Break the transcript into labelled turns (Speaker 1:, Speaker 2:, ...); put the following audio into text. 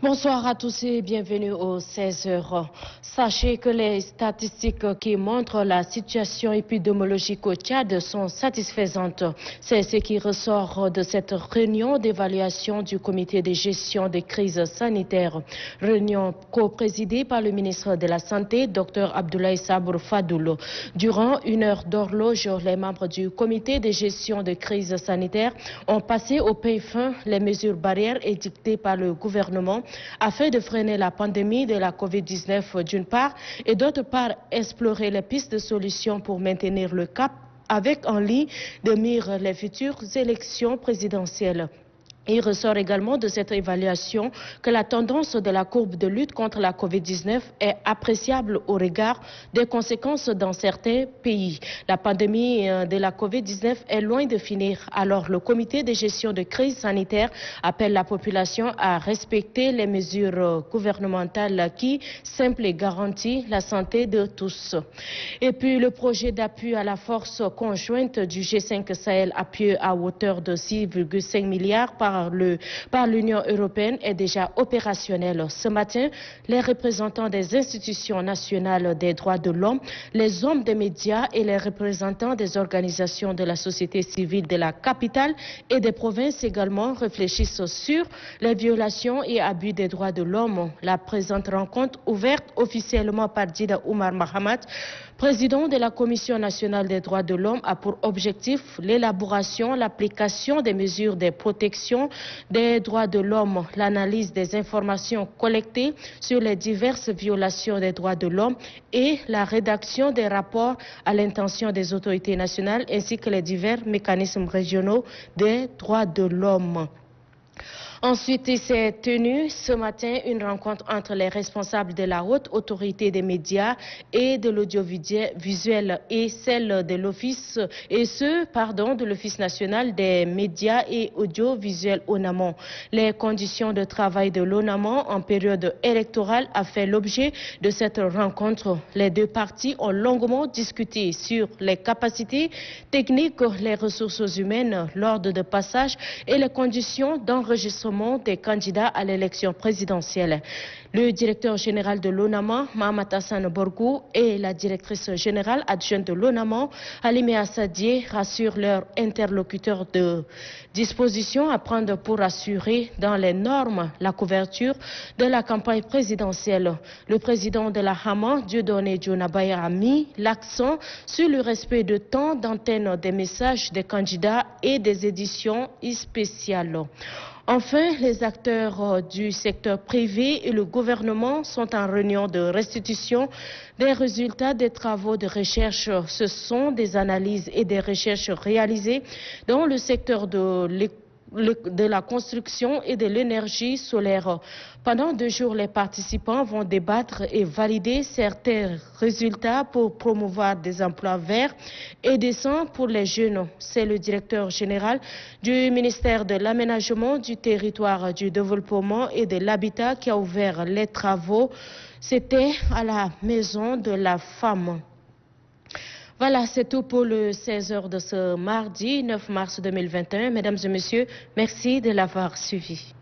Speaker 1: Bonsoir à tous et bienvenue au 16h. Sachez que les statistiques qui montrent la situation épidémiologique au Tchad sont satisfaisantes. C'est ce qui ressort de cette réunion d'évaluation du comité de gestion des crises sanitaires. Réunion co-présidée par le ministre de la Santé, Dr Abdoulaye Sabour Fadoul. Durant une heure d'horloge, les membres du comité de gestion des crises sanitaires ont passé au peigne fin les mesures barrières édictées par le gouvernement afin de freiner la pandémie de la COVID-19 d'une part et d'autre part explorer les pistes de solutions pour maintenir le cap avec en ligne de mire les futures élections présidentielles. Il ressort également de cette évaluation que la tendance de la courbe de lutte contre la COVID-19 est appréciable au regard des conséquences dans certains pays. La pandémie de la COVID-19 est loin de finir. Alors le comité de gestion de crise sanitaire appelle la population à respecter les mesures gouvernementales qui, simples et garantissent la santé de tous. Et puis le projet d'appui à la force conjointe du G5 Sahel appuyé à hauteur de 6,5 milliards par l'Union européenne est déjà opérationnel. Ce matin, les représentants des institutions nationales des droits de l'homme, les hommes des médias et les représentants des organisations de la société civile de la capitale et des provinces également réfléchissent sur les violations et abus des droits de l'homme. La présente rencontre ouverte officiellement par Dida Oumar Mahamat, président de la Commission nationale des droits de l'homme, a pour objectif l'élaboration, l'application des mesures de protection des droits de l'homme, l'analyse des informations collectées sur les diverses violations des droits de l'homme et la rédaction des rapports à l'intention des autorités nationales ainsi que les divers mécanismes régionaux des droits de l'homme. Ensuite, il s'est tenu ce matin une rencontre entre les responsables de la haute autorité des médias et de l'audiovisuel et celle de l'Office de l'Office national des médias et audiovisuels ONAMO. Les conditions de travail de l'ONAMO en période électorale a fait l'objet de cette rencontre. Les deux parties ont longuement discuté sur les capacités techniques, les ressources humaines, l'ordre de passage et les conditions d'enregistrement des candidats à l'élection présidentielle. Le directeur général de l'ONAMO, Mahamat Hassan Borgou, et la directrice générale adjointe de l'ONAMO, Halime Assadié, rassurent leurs interlocuteurs de dispositions à prendre pour assurer dans les normes la couverture de la campagne présidentielle. Le président de la Hama, Dieudonné Dionabaya, a mis l'accent sur le respect de temps d'antenne des messages des candidats et des éditions spéciales. Enfin, les acteurs du secteur privé et le gouvernement sont en réunion de restitution des résultats des travaux de recherche. Ce sont des analyses et des recherches réalisées dans le secteur de la construction et de l'énergie solaire. Pendant 2 jours, les participants vont débattre et valider certains résultats pour promouvoir des emplois verts et décents pour les jeunes. C'est le directeur général du ministère de l'Aménagement, du Territoire, du Développement et de l'Habitat qui a ouvert les travaux. C'était à la Maison de la Femme. Voilà, c'est tout pour le 16h de ce mardi 9 mars 2021. Mesdames et messieurs, merci de l'avoir suivi.